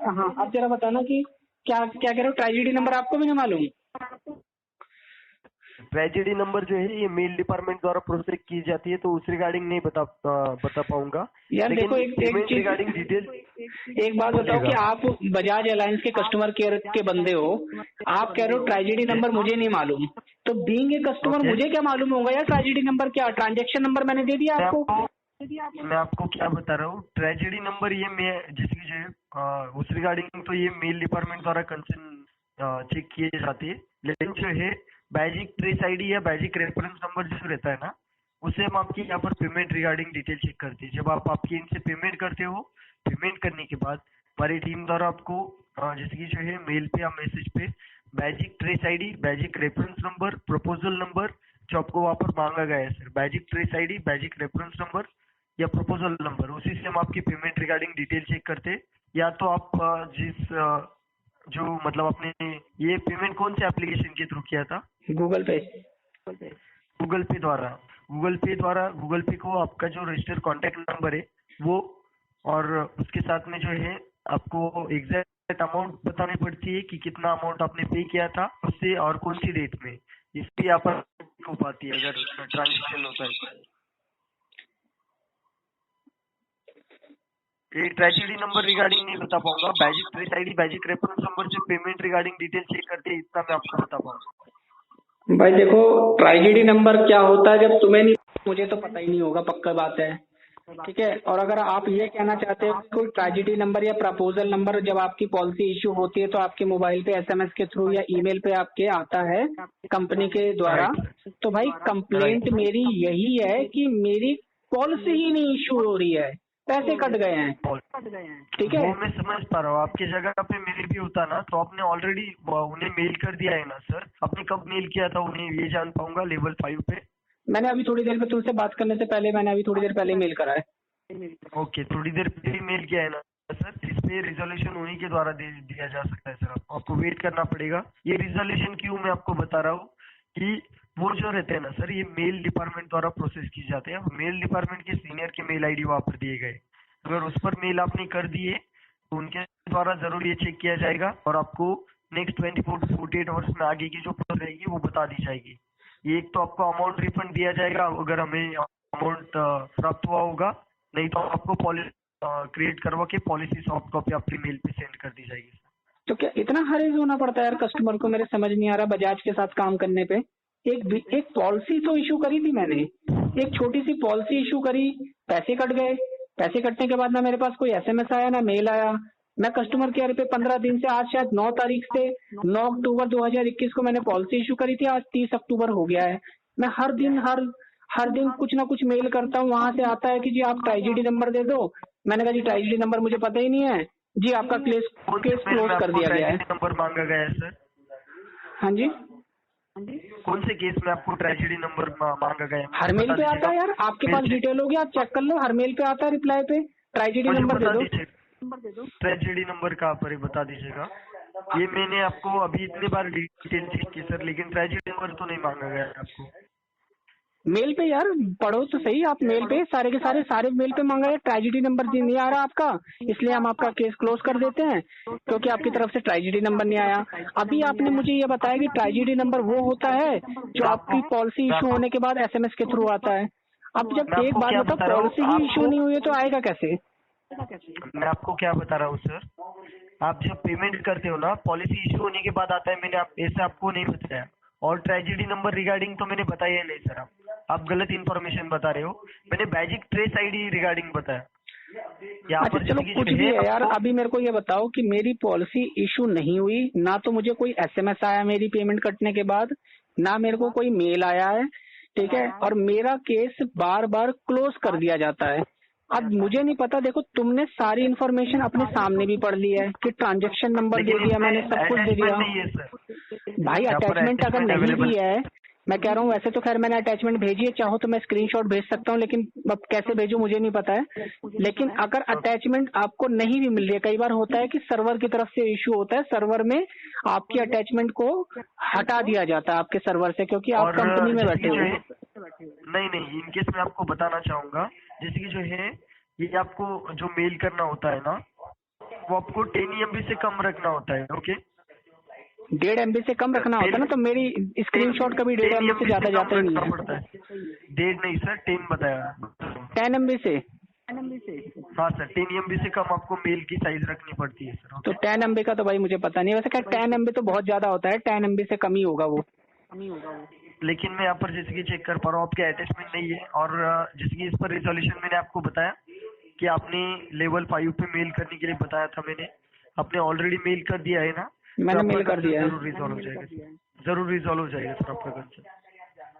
हाँ, आप जरा बताना कि क्या क्या कह रहे हो, ट्रेजेडी नंबर आपको भी नहीं मालूम? ट्रेजेडी नंबर जो है ये मेल डिपार्टमेंट द्वारा प्रोसेस की जाती है, तो उस रिगार्डिंग नहीं बता पाऊंगा। यार लेकिन देखो, एक पेमेंट चीज, रिगार्डिंग डिटेल एक बात बताओ कि आप बजाज अलायंस के कस्टमर केयर के बंदे हो, आप कह रहे हो ट्रेजेडी नंबर मुझे नहीं मालूम, तो बीइंग ए कस्टमर मुझे क्या मालूम होगा यार ट्रेजेडी नंबर क्या? ट्रांजेक्शन नंबर मैंने दे दिया आपको। मैं आपको क्या बता रहा हूँ, ट्रेजेडी नंबर ये मैं जैसे कि जो उस रिगार्डिंग तो ये मेल डिपार्टमेंट द्वारा कंसर्न चेक किए जाते हैं। लेकिन जो है बैजिक ट्रेस आईडी या बैजिक रेफरेंस नंबर जो रहता है ना, उसे हम आपकी यहाँ पर पेमेंट रिगार्डिंग डिटेल चेक करते हैं। जब आप आपकी इनसे पेमेंट करते हो, पेमेंट करने के बाद हमारी टीम द्वारा आपको जैसे कि जो है मेल पे या मैसेज पे basic trace ID, basic reference number, proposal number जो आपको वहाँ पर मांगा गया है sir, basic trace ID, basic reference number या प्रपोजल नंबर, उसी से हम आपकी पेमेंट रिगार्डिंग डिटेल चेक करते हैं। या तो आप जो मतलब आपने ये पेमेंट कौन से एप्लीकेशन के थ्रू किया था? गूगल पे। गूगल पे द्वारा। गूगल पे को आपका जो रजिस्टर्ड कॉन्टेक्ट नंबर है वो, और उसके साथ में जो है आपको एग्जैक्ट अमाउंट बतानी पड़ती है कि कितना अमाउंट आपने पे किया था उससे और कौन सी डेट में, इसकी यहाँ पर हो पाती है अगर ट्रांजेक्शन होता है। ये ट्रेजेडी नंबर रिगार्डिंग नहीं बता पाऊंगा। बैजिक trace ID, basic reference number जो पेमेंट रिगार्डिंग डिटेल चेक करते हैं, इतना मैं आपको बता पाऊंगा। भाई देखो, ट्रेजेडी नंबर क्या होता है जब तुम्हें नहीं, मुझे तो पता ही नहीं होगा, पक्का बात है, ठीक है। और अगर आप ये कहना चाहते हो कोई ट्रेजेडी नंबर या प्रपोजल नंबर जब आपकी पॉलिसी इश्यू होती है तो आपके मोबाइल पे एसएमएस के थ्रू या ईमेल पे आपके आता है कंपनी के द्वारा, तो भाई कंप्लेंट मेरी यही है कि मेरी पॉलिसी ही नहीं इश्यू हो रही है, पैसे कट गए हैं, ठीक है। वो मैं समझ पा रहा हूँ, आपकी जगह पे मेरे भी होता ना तो आपने ऑलरेडी उन्हें मेल कर दिया है ना सर? आपने कब मेल किया था उन्हें, ये जान पाऊंगा लेवल 5 पे? मैंने अभी थोड़ी देर पे तुमसे बात करने से पहले मैंने अभी थोड़ी देर पहले मेल करा है। ओके, थोड़ी देर पहले मेल किया है ना सर? इस पे रिजोल्यूशन उन्हीं के द्वारा दिया जा सकता है सर, आपको वेट करना पड़ेगा। ये रिजोल्यूशन क्यों मैं आपको बता रहा हूँ कि वो जो रहते हैं ना सर, ये मेल डिपार्टमेंट द्वारा प्रोसेस की जाते हैं। मेल डिपार्टमेंट के सीनियर के मेल आईडी वहां पर दिए गए, अगर उस पर मेल आपने कर दिए तो उनके द्वारा जरूर ये चेक किया जाएगा और आपको नेक्स्ट 24 to 48 आवर्स में आगे की जो प्रोसेस रहेगी वो बता दी जाएगी। ये एक तो आपको अमाउंट रिफंड दिया जाएगा अगर हमें अमाउंट प्राप्त हुआ होगा, नहीं तो आपको पॉलिसी क्रिएट करवा के पॉलिसी सॉफ्ट कॉपी आपकी मेल पे सेंड कर दी जाएगी। तो क्या इतना हरेज होना पड़ता है यार कस्टमर को? मेरे समझ नहीं आ रहा। बजाज के साथ काम करने पे एक पॉलिसी तो इशू करी थी मैंने, एक छोटी सी पॉलिसी इशू करी, पैसे कट गए, पैसे कटने के बाद ना मेरे पास कोई एसएमएस आया ना मेल आया। मैं कस्टमर केयर पे 15 दिन से, आज शायद 9 तारीख से, 9 अक्टूबर 2021 को मैंने पॉलिसी इशू करी थी, आज 30 अक्टूबर हो गया है। मैं हर दिन कुछ ना कुछ मेल करता हूँ, वहां से आता है कि जी आप ट्रेजेडी नंबर दे दो। मैंने कहा जी ट्रेजेडी नंबर मुझे पता ही नहीं है जी, आपका केस क्लोज कर दिया गया है। नंबर मांगा गया है सर? हाँ जी, कौन से केस में आपको ट्रेजेडी नंबर मांगा गया है? हर मेल पे आता है यार, आपके पास डिटेल होगी, आप चेक कर लो, हर मेल पे आता है रिप्लाई पे ट्रेजेडी नंबर दे दो। ट्रेजेडी नंबर कहाँ पर है बता दीजिएगा। ये मैंने आपको अभी इतने बार डिटेल चेक की सर, लेकिन ट्रेजेडी नंबर तो नहीं मांगा गया है आपको। मेल पे यार पढ़ो तो सही, आप मेल पे सारे के सारे मेल पे मांगा है, ट्रेजेडी नंबर नहीं आ रहा आपका, इसलिए हम आपका केस क्लोज कर देते हैं क्योंकि आपकी तरफ से ट्रेजेडी नंबर नहीं आया। अभी आपने मुझे ये बताया कि ट्रेजेडी नंबर वो होता है जो आपकी पॉलिसी इशू होने के बाद एसएमएस के थ्रू आता है। अब जब एक बात बताओ, पॉलिसी ही इशू नहीं हुई है तो आएगा कैसे? मैं आपको क्या बता रहा हूँ सर, आप जब पेमेंट करते हो ना, पॉलिसी इशू होने के बाद आता है, मैंने ऐसे आपको नहीं बताया। और ट्रेजेडी नंबर रिगार्डिंग तो मैंने बताया नहीं सर, आप गलत इन्फॉर्मेशन बता रहे हो। मैंने बैजिक ट्रेस आईडी रिगार्डिंग बताया। अच्छा चलो कुछ भी है यार, अभी मेरे को ये बताओ कि मेरी पॉलिसी इशू नहीं हुई, ना तो मुझे कोई एसएमएस आया मेरी पेमेंट कटने के बाद, ना मेरे को कोई मेल आया है, ठीक है, और मेरा केस बार बार क्लोज कर दिया जाता है। अब मुझे नहीं पता, देखो तुमने सारी इन्फॉर्मेशन अपने सामने भी पढ़ ली है कि ट्रांजैक्शन नंबर दे दिया मैंने, सब कुछ दे दिया। भाई अटैचमेंट अगर नहीं भी है, मैं कह रहा हूँ वैसे तो खैर मैंने अटैचमेंट भेजी है, चाहो तो मैं स्क्रीनशॉट भेज सकता हूँ, लेकिन अब कैसे भेजूं मुझे नहीं पता है। लेकिन अगर अटैचमेंट आपको नहीं भी मिल रही है, कई बार होता है कि सर्वर की तरफ से इश्यू होता है, सर्वर में आपकी अटैचमेंट को हटा दिया जाता है आपके सर्वर से, क्योंकि आप कंपनी में बैठे हो। नहीं, इनकेस मैं आपको बताना चाहूंगा, जैसे कि जो है ये आपको जो मेल करना होता है ना, वो आपको 10 MB से कम रखना होता है। ओके, 1.5 MB से कम रखना होता है ना, तो मेरी स्क्रीनशॉट कभी 1.5 MB से ज्यादा जाता ही नहीं है। पड़ता है 1.5 नहीं सर, 10 बताया। 10 MB से? हाँ सर, 10 MB से कम आपको मेल की साइज रखनी पड़ती है सर। तो 10 MB का तो भाई मुझे पता नहीं, वैसे क्या 10 MB तो बहुत ज्यादा होता है, 10 MB से कम ही होगा वो। लेकिन मैं यहाँ पर जैसे कि चेक कर पा रहा हूँ आपके अटैचमेंट नहीं है, और जैसे कि इस पर रिजोल्यूशन मैंने आपको बताया कि आपने लेवल 5 पे मेल करने के लिए बताया था मैंने, आपने ऑलरेडी मेल कर दिया है ना? मैंने मेल कर दिया है। जरूर रिजॉल्व हो जाएगा, जरूर रिजॉल्व हो जाएगा सर आपका कंसर्न।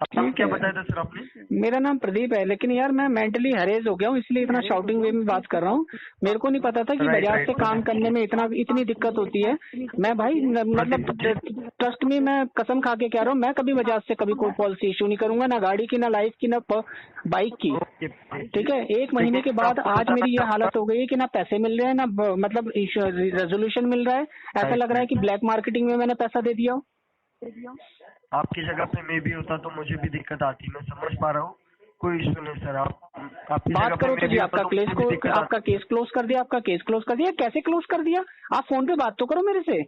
आपको क्या बताया था सर आपने? मेरा नाम प्रदीप है, लेकिन यार मैं मेंटली हरेज हो गया हूँ, इसलिए इतना शाउटिंग वे में बात कर रहा हूँ। मेरे को नहीं पता था कि बजाज से काम करने में इतनी दिक्कत होती है। मैं भाई मतलब ट्रस्ट में, मैं कसम खा के कह रहा हूँ, मैं कभी बजाज से कभी कोई पॉलिसी इशू नहीं करूंगा, ना गाड़ी की, ना लाइफ की, ना बाइक की। ठीक है, 1 महीने के बाद आज मेरी ये हालत हो गई है कि ना पैसे मिल रहे हैं, ना मतलब रेजोल्यूशन मिल रहा है। ऐसा लग रहा है कि ब्लैक मार्केटिंग में मैंने पैसा दे दिया हो। आपकी जगह पे मैं भी होता तो मुझे भी दिक्कत आती, मैं समझ पा रहा हूँ, कोई इशू नहीं सर। आप बात करो तो जी, आपका केस क्लोज कर दिया, आपका केस क्लोज कर दिया। कैसे क्लोज कर दिया? आप फोन पे बात तो करो मेरे से।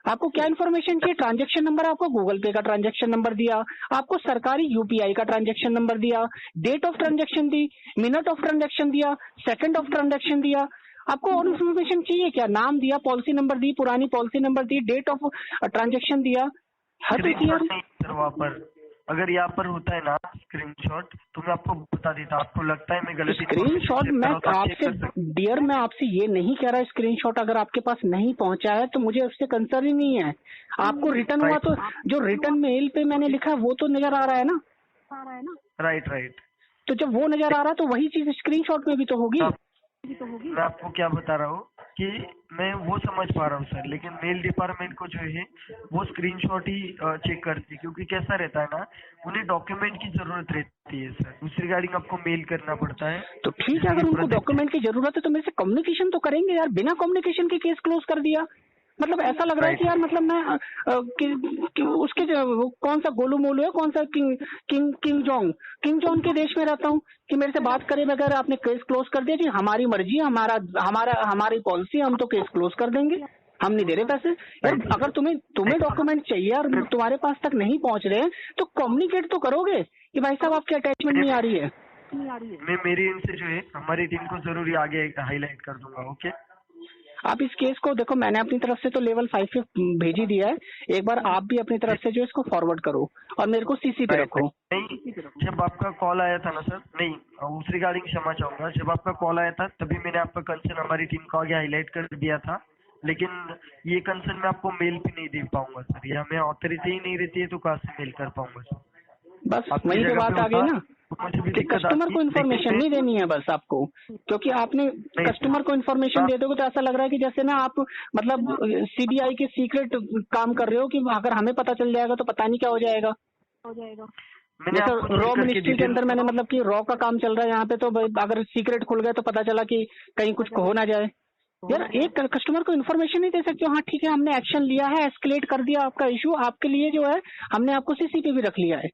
आपको क्या इन्फॉर्मेशन चाहिए? ट्रांजैक्शन नंबर, आपको गूगल पे का ट्रांजैक्शन नंबर दिया, आपको सरकारी यूपीआई का ट्रांजैक्शन नंबर दिया, डेट ऑफ ट्रांजैक्शन दी, मिनट ऑफ ट्रांजैक्शन दिया, सेकंड ऑफ ट्रांजैक्शन दिया। आपको और इन्फॉर्मेशन चाहिए क्या? नाम दिया, पॉलिसी नंबर दी, पुरानी पॉलिसी नंबर दी, डेट ऑफ ट्रांजैक्शन दिया। सर वहाँ पर अगर यहाँ पर होता है ना स्क्रीनशॉट, तो मैं आपको बता देता। आपको लगता है मैं गलत स्क्रीनशॉट? मैं आपसे डियर, मैं आपसे ये नहीं कह रहा स्क्रीनशॉट अगर आपके पास नहीं पहुंचा है तो मुझे उससे कंसर्न ही नहीं है। आपको रिटर्न हुआ तो जो रिटर्न मेल पे मैंने लिखा वो तो नजर आ रहा है ना? राइट। तो जब वो नजर आ रहा है तो वही चीज स्क्रीनशॉट में भी तो होगी। मैं आपको क्या बता रहा हूँ कि मैं वो समझ पा रहा हूँ सर, लेकिन मेल डिपार्टमेंट को जो है वो स्क्रीनशॉट ही चेक करती है, क्योंकि कैसा रहता है ना, उन्हें डॉक्यूमेंट की जरूरत रहती है सर, उस रिगार्डिंग आपको मेल करना पड़ता है। तो ठीक है, अगर उनको डॉक्यूमेंट की जरूरत है तो मेरे से कम्युनिकेशन तो करेंगे यार। बिना कम्युनिकेशन के केस क्लोज कर दिया, मतलब ऐसा लग रहा है कि यार मतलब मैं उसके जो कौन सा गोलू मोलू है, कौन सा किंग जोंग के देश में रहता हूँ कि मेरे से बात करे बगैर आपने केस क्लोज कर दिया। जी हमारी मर्जी, हमारी पॉलिसी, हम तो केस क्लोज कर देंगे, हम नहीं दे रहे पैसे। यार अगर तुम्हें डॉक्यूमेंट चाहिए और तुम्हारे पास तक नहीं पहुंच रहे तो कम्युनिकेट तो करोगे कि भाई साहब आपकी अटैचमेंट नहीं आ रही है। मैं मेरी इनसे जो है हमारी टीम को जरूरी आगे हाईलाइट कर दूंगा। ओके, आप इस केस को देखो, मैंने अपनी तरफ से तो लेवल 5 पे भेज ही दिया है, एक बार आप भी अपनी तरफ से जो इसको फॉरवर्ड करो और मेरे को सीसी पे रखो। नहीं, जब आपका कॉल आया था ना सर, नहीं उस रिगार्डिंग क्षमा चाहूंगा, जब आपका कॉल आया था तभी मैंने आपका कंसर्न हमारी टीम को आगे हाईलाइट कर दिया था, लेकिन ये कंसर्न मैं आपको मेल पे नहीं दे पाऊंगा सर, या मैं ऑथोरिटी ही नहीं रहती है तो कहाँ से मेल कर पाऊंगा सर। बस वहीं पे बात आ गई ना कि कस्टमर को इन्फॉर्मेशन नहीं देनी है बस आपको, क्योंकि आपने कस्टमर को इन्फॉर्मेशन दे दोगे तो ऐसा लग रहा है कि जैसे ना आप मतलब सीबीआई के सीक्रेट काम कर रहे हो कि अगर हमें पता चल जाएगा तो पता नहीं क्या हो जाएगा। जैसे रॉ मिनिस्ट्री के अंदर मैंने मतलब कि रॉ का काम चल रहा है यहाँ पे, तो अगर सीक्रेट खुल गया तो पता चला कि कहीं कुछ हो ना जाए। यार एक कस्टमर को इन्फॉर्मेशन नहीं दे सकते हो। हाँ ठीक है, हमने एक्शन लिया है, एस्केलेट कर दिया आपका इशू, आपके लिए जो है हमने आपको सीसीपी भी रख लिया है।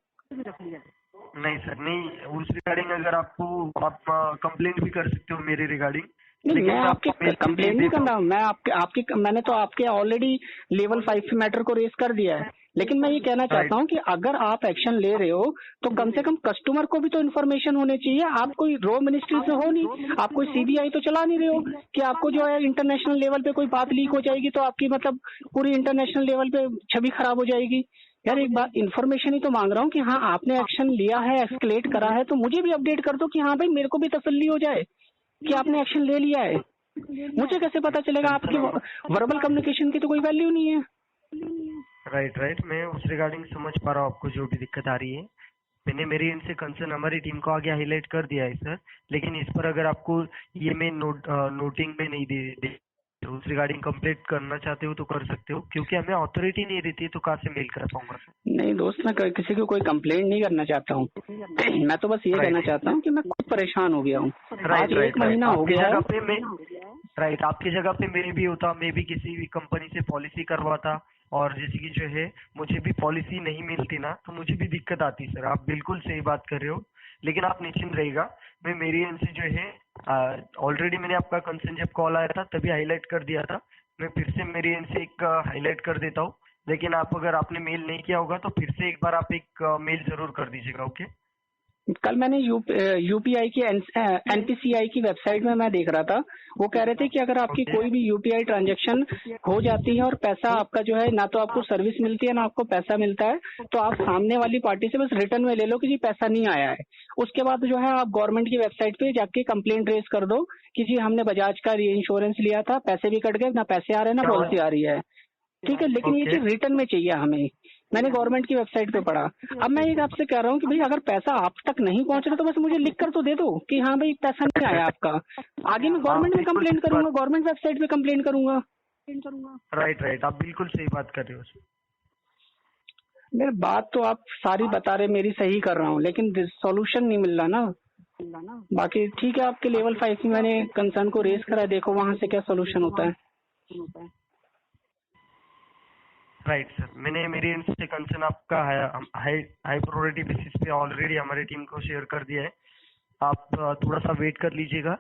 नहीं सर, नहीं, उस रिगार्डिंग अगर आपको आप कंप्लेंट भी कर सकते हो मेरे रिगार्डिंग। नहीं, मैं आपके कंप्लेंट नहीं कर रहा हूँ, मैं मैंने तो आपके ऑलरेडी लेवल 5 मैटर को रेस कर दिया है, लेकिन मैं ये कहना चाहता हूँ कि अगर आप एक्शन ले रहे हो तो कम से कम कस्टमर को भी तो इन्फॉर्मेशन होनी चाहिए। आप कोई रॉ मिनिस्ट्री से हो नहीं, आप कोई सीबीआई तो चला नहीं रहे हो कि आपको जो है इंटरनेशनल लेवल पे कोई बात लीक हो जाएगी तो आपकी मतलब पूरी इंटरनेशनल लेवल पे छवि खराब हो जाएगी। यार एक बात इन्फॉर्मेशन ही तो मांग रहा हूँ कि हाँ आपने एक्शन लिया है, एस्केलेट करा है, तो मुझे भी अपडेट कर दो कि हाँ भाई मेरे को भी तसल्ली हो जाए कि आपने एक्शन ले लिया है। मुझे कैसे पता चलेगा? आपकी वर्बल कम्युनिकेशन की तो कोई वैल्यू नहीं है। राइट, मैं उस रिगार्डिंग समझ पा रहा हूँ आपको जो भी दिक्कत आ रही है। मैंने मेरी इनसे कंसर्न हमारी टीम को आगे हाईलाइट कर दिया है सर, लेकिन इस पर अगर आपको ये मैं नोटिंग में नहीं दे उस रिगार्डिंग कंप्लीट करना चाहते हो तो कर सकते हो, क्योंकि हमें अथॉरिटी नहीं रहती है तो कहाँ से मेल कर पाऊंगा सर। नहीं दोस्त, मैं किसी को कोई कंप्लेंट नहीं करना चाहता हूँ। मैं तो बस ये कहना चाहता हूँ कि मैं खुद परेशान हो गया हूँ। आज 1 महीना हो गया है। राइट, आपकी जगह पे मैं भी होता, मैं भी किसी भी कंपनी से पॉलिसी करवाता, और जैसे कि जो है मुझे भी पॉलिसी नहीं मिलती ना तो मुझे भी दिक्कत आती सर। आप बिल्कुल सही बात कर रहे हो, लेकिन आप निश्चिंत रहिएगा, मैं मेरी एंड से जो है ऑलरेडी मैंने आपका कंसर्न जब कॉल आया था तभी हाईलाइट कर दिया था। मैं फिर से मेरे एंड से एक हाईलाइट कर देता हूँ, लेकिन आप अगर आपने मेल नहीं किया होगा तो फिर से एक बार आप एक मेल जरूर कर दीजिएगा। ओके। कल मैंने यूपीआई की एनपीसीआई की वेबसाइट में मैं देख रहा था, वो कह रहे थे कि अगर आपकी कोई भी यूपीआई ट्रांजैक्शन हो जाती है और पैसा आपका जो है ना तो आपको सर्विस मिलती है ना आपको पैसा मिलता है, तो आप सामने वाली पार्टी से बस रिटर्न में ले लो कि जी पैसा नहीं आया है। उसके बाद जो है आप गवर्नमेंट की वेबसाइट पे जाके कंप्लेंट रेज कर दो कि जी हमने बजाज का इंश्योरेंस लिया था, पैसे भी कट गए, ना पैसे आ रहे हैं ना पॉलिसी आ रही है। ठीक है, लेकिन ये चीज रिटर्न में चाहिए हमें। मैंने गवर्नमेंट की वेबसाइट पे पढ़ा। अब मैं एक आपसे कह रहा हूँ कि भाई अगर पैसा आप तक नहीं पहुंच रहा तो बस मुझे लिख कर तो दे दो कि हाँ भाई पैसा नहीं आया आपका। आगे मैं गवर्नमेंट में कंप्लेंट करूंगा, गवर्नमेंट वेबसाइट पे कंप्लेंट करूंगा। राइट, आप बिल्कुल सही बात कर रहे हो। मेरे बात तो आप सारी बता रहे, मेरी सही कर रहा हूँ, लेकिन सॉल्यूशन नहीं मिल रहा ना। बाकी ठीक है, आपके लेवल 5 में मैंने कंसर्न को रेज करा, देखो वहां से क्या सोल्यूशन होता है। राइट सर, मैंने मेरे एंड से कंसर्न आपका हाई प्रायोरिटी बेसिस पे ऑलरेडी हमारी टीम को शेयर कर दिया है। आप थोड़ा सा वेट कर लीजिएगा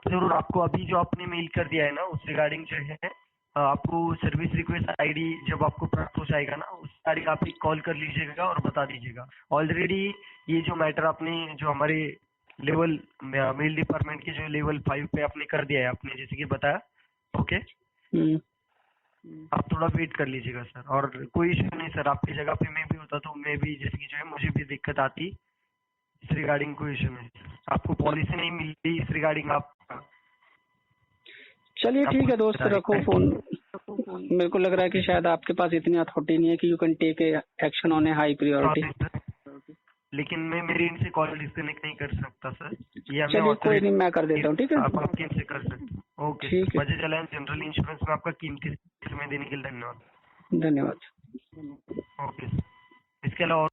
जरूर। आपको अभी जो आपने मेल कर दिया है ना उस रिगार्डिंग जो है आपको सर्विस रिक्वेस्ट आईडी जब आपको प्राप्त हो जाएगा ना उस तारीख आप एक कॉल कर लीजिएगा और बता दीजिएगा। ऑलरेडी ये जो मैटर आपने जो हमारे लेवल मेल डिपार्टमेंट के जो लेवल 5 पे आपने कर दिया है, आपने जैसे कि बताया। ओके, आप थोड़ा वेट कर लीजिएगा सर। और कोई इश्यू नहीं सर, आपकी जगह पे मैं भी होता तो मैं भी जैसे कि जो है मुझे भी दिक्कत आती इस रिगार्डिंग। कोई इश्यू नहीं, आपको पॉलिसी नहीं मिलती इस रिगार्डिंग। आप चलिए ठीक है दोस्त, रखो फोन। मेरे को लग रहा है कि शायद आपके पास इतनी अथॉरिटी नहीं है कि you can take action on a high priority. लेकिन मैं मेरे इनसे कॉल डिस्कनेक्ट नहीं कर सकता सर। ये चलिए कोई नहीं, मैं कर देता हूँ। ठीक है, आप आपके इनसे कर सकते। ओके, ठीक है। बजाज अलायंस जनरल इंश्योरेंस में आपका कीमती समय देने के लिए धन्यवाद। धन्यवाद। ओके, इसके अलावा